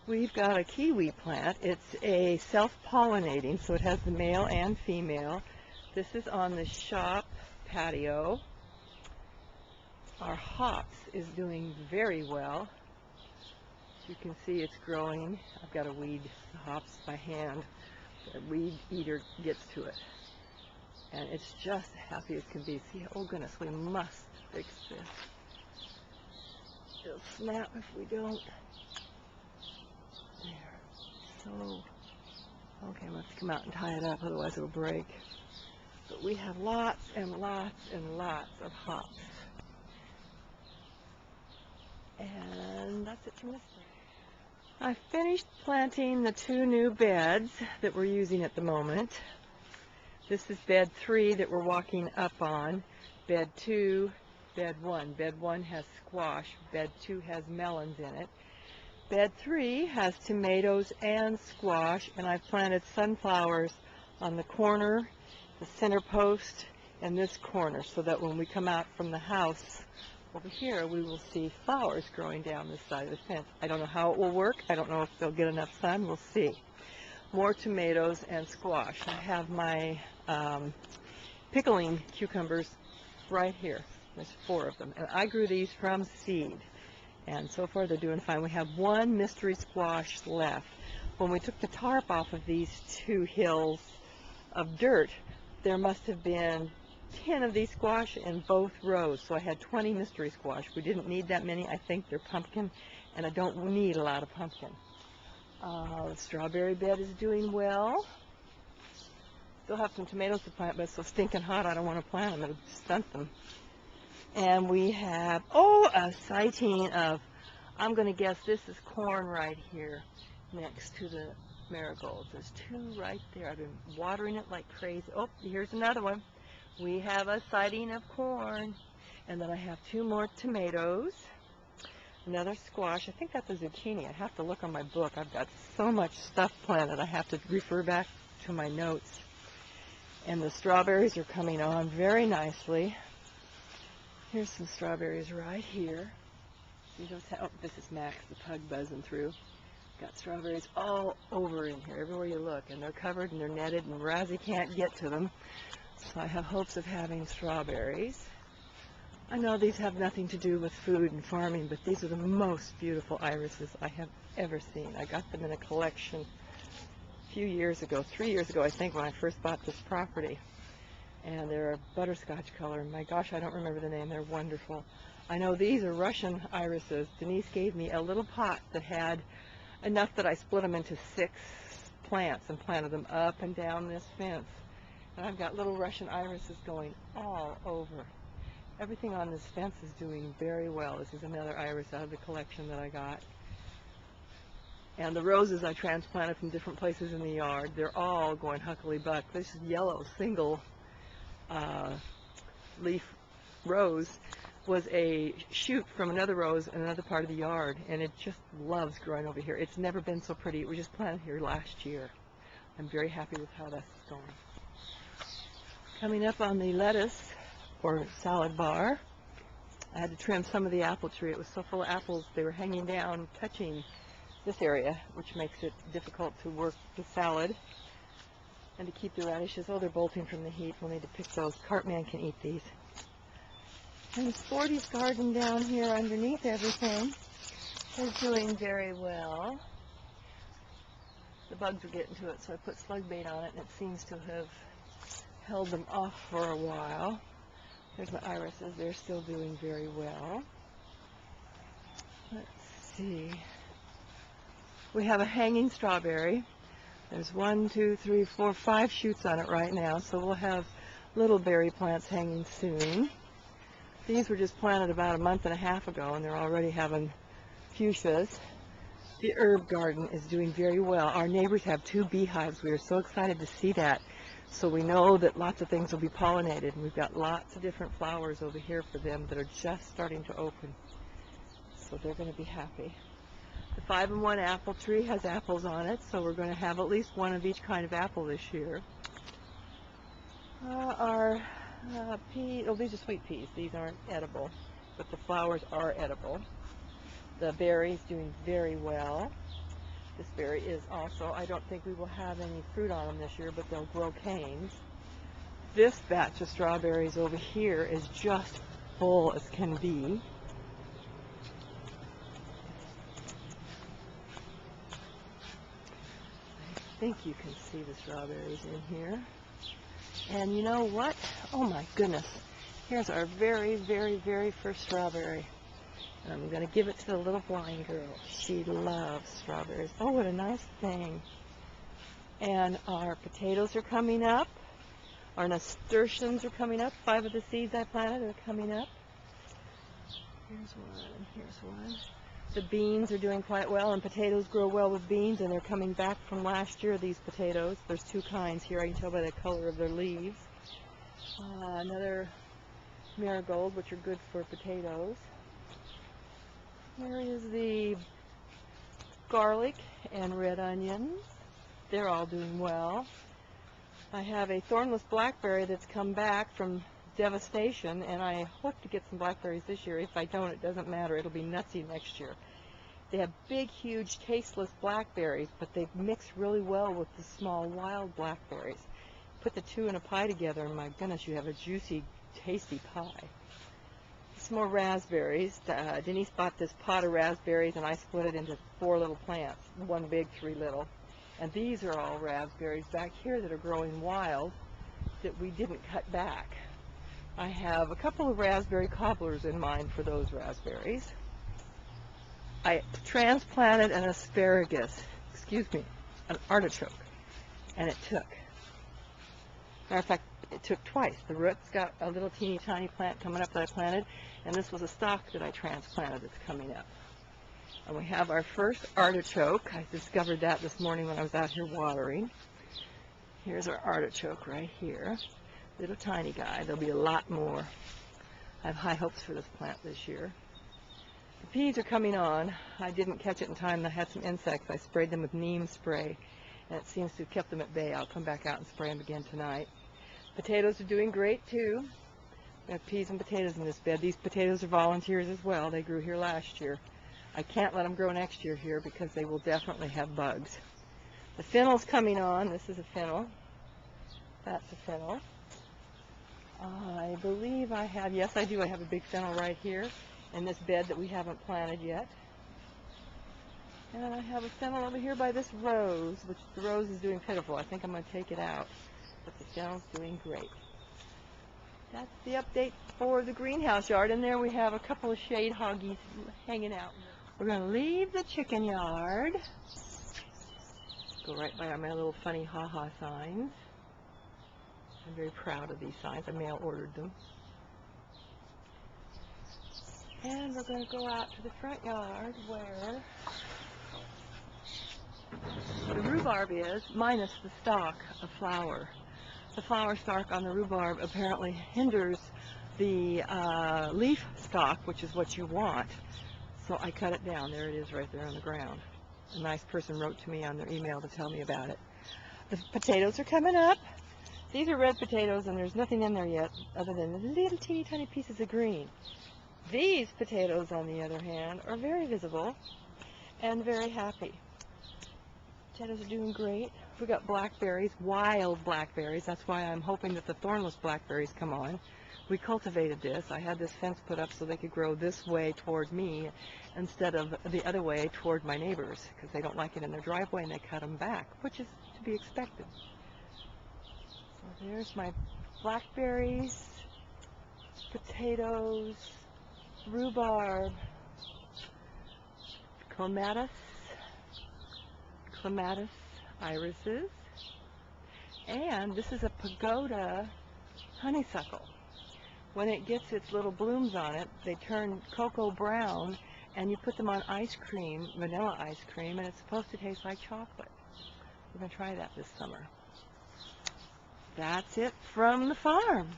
We've got a kiwi plant. It's a self-pollinating, so it has the male and female. This is on the shop patio. Our hops is doing very well. As you can see, it's growing. I've got to weed the hops by hand. The weed eater gets to it. And it's just happy as can be. See, oh goodness, we must fix this. It'll snap if we don't. There. So, okay, let's come out and tie it up, otherwise it'll break. But we have lots and lots and lots of hops. And that's it from this side. I finished planting the 2 new beds that we're using at the moment. This is bed 3 that we're walking up on. Bed 2, bed 1. Bed 1 has squash. Bed 2 has melons in it. Bed 3 has tomatoes and squash, and I've planted sunflowers on the corner, the center post, and this corner, so that when we come out from the house over here, we will see flowers growing down this side of the fence. I don't know how it will work. I don't know if they'll get enough sun. We'll see. More tomatoes and squash. I have my pickling cucumbers right here. There's 4 of them. And I grew these from seed. And so far they're doing fine. We have 1 mystery squash left. When we took the tarp off of these 2 hills of dirt, there must have been 10 of these squash in both rows. So I had 20 mystery squash. We didn't need that many. I think they're pumpkin, and I don't need a lot of pumpkin. The strawberry bed is doing well. Still have some tomatoes to plant, but it's so stinking hot I don't want to plant them. It'll stunt them. And we have, a sighting of, I'm going to guess this is corn right here next to the marigolds. There's 2 right there. I've been watering it like crazy. Oh, here's another one. We have a sighting of corn. And then I have 2 more tomatoes. Another squash. I think that's a zucchini. I have to look on my book. I've got so much stuff planted. I have to refer back to my notes. And the strawberries are coming on very nicely. Here's some strawberries right here. See those? Oh, this is Max, the pug, buzzing through. Got strawberries all over in here, everywhere you look, and they're covered and they're netted, and Razzie can't get to them. So I have hopes of having strawberries. I know these have nothing to do with food and farming, but these are the most beautiful irises I have ever seen. I got them in a collection a few years ago, 3 years ago, I think, when I first bought this property. And they're a butterscotch color. My gosh, I don't remember the name. They're wonderful. I know these are Russian irises. Denise gave me a little pot that had enough that I split them into 6 plants and planted them up and down this fence. And I've got little Russian irises going all over. Everything on this fence is doing very well. This is another iris out of the collection that I got. And the roses I transplanted from different places in the yard, they're all going huckly-buck. This yellow single leaf rose was a shoot from another rose in another part of the yard, and it just loves growing over here. It's never been so pretty. It was just planted here last year. I'm very happy with how that's going. Coming up on the lettuce or salad bar, I had to trim some of the apple tree. It was so full of apples they were hanging down, touching this area, which makes it difficult to work the salad. And to keep the radishes, they're bolting from the heat. We'll need to pick those. Cartman can eat these. And Sporty's garden down here underneath everything is doing very well. The bugs are getting to it, so I put slug bait on it, and it seems to have held them off for a while. There's my irises. They're still doing very well. Let's see. We have a hanging strawberry. There's 1, 2, 3, 4, 5 shoots on it right now, so we'll have little berry plants hanging soon. These were just planted about a month and a half ago, and they're already having fuchsias. The herb garden is doing very well. Our neighbors have 2 beehives. We are so excited to see that. So we know that lots of things will be pollinated, and we've got lots of different flowers over here for them that are just starting to open. So they're going to be happy. The 5-in-1 apple tree has apples on it, so we're going to have at least 1 of each kind of apple this year. Our peas, these are sweet peas. These aren't edible, but the flowers are edible. The berries doing very well. This berry is also. I don't think we will have any fruit on them this year, but they'll grow canes. This batch of strawberries over here is just full as can be. I think you can see the strawberries in here. And you know what? Oh my goodness. Here's our very, very, very first strawberry. And I'm going to give it to the little blind girl. She loves strawberries. Oh, what a nice thing. And our potatoes are coming up. Our nasturtiums are coming up. 5 of the seeds I planted are coming up. Here's one, and here's one. The beans are doing quite well, and potatoes grow well with beans, and they're coming back from last year, these potatoes. There's 2 kinds here. I can tell by the color of their leaves. Another marigold, which are good for potatoes. Here is the garlic and red onions. They're all doing well. I have a thornless blackberry that's come back from devastation, and I hope to get some blackberries this year. If I don't, it doesn't matter. It'll be nutsy next year. They have big, huge, tasteless blackberries, but they mix really well with the small, wild blackberries. Put the 2 in a pie together, and my goodness, you have a juicy, tasty pie. Some more raspberries. Denise bought this pot of raspberries, and I split it into 4 little plants, 1 big, 3 little. And these are all raspberries back here that are growing wild that we didn't cut back. I have a couple of raspberry cobblers in mind for those raspberries. I transplanted an asparagus, an artichoke, and it took. Matter of fact, it took twice. The roots got a little teeny tiny plant coming up that I planted, and this was a stalk that I transplanted that's coming up. And we have our first artichoke. I discovered that this morning when I was out here watering. Here's our artichoke right here. Little tiny guy. There'll be a lot more. I have high hopes for this plant this year. The peas are coming on. I didn't catch it in time. I had some insects. I sprayed them with neem spray, and it seems to have kept them at bay. I'll come back out and spray them again tonight. Potatoes are doing great too. We have peas and potatoes in this bed. These potatoes are volunteers as well. They grew here last year. I can't let them grow next year here because they will definitely have bugs. The fennel's coming on. This is a fennel. That's a fennel. I believe I have, yes I do, I have a big fennel right here in this bed that we haven't planted yet. And I have a fennel over here by this rose, which the rose is doing pitiful. I think I'm going to take it out, but the fennel's doing great. That's the update for the greenhouse yard. And there we have a couple of shade hoggies hanging out. We're going to leave the chicken yard. Go right by my little funny ha-ha signs. I'm very proud of these signs. I mail ordered them. And we're going to go out to the front yard where the rhubarb is, minus the stalk of flower. The flower stalk on the rhubarb apparently hinders the leaf stalk, which is what you want. So I cut it down. There it is right there on the ground. A nice person wrote to me on their email to tell me about it. The potatoes are coming up. These are red potatoes, and there's nothing in there yet other than little teeny tiny pieces of green. These potatoes, on the other hand, are very visible and very happy. Potatoes are doing great. We got blackberries, wild blackberries. That's why I'm hoping that the thornless blackberries come on. We cultivated this. I had this fence put up so they could grow this way toward me instead of the other way toward my neighbors, because they don't like it in their driveway and they cut them back, which is to be expected. So there's my blackberries, potatoes, rhubarb, clematis irises, and this is a pagoda honeysuckle. When it gets its little blooms on it, they turn cocoa brown, and you put them on ice cream, vanilla ice cream, and it's supposed to taste like chocolate. We're going to try that this summer. That's it from the farm.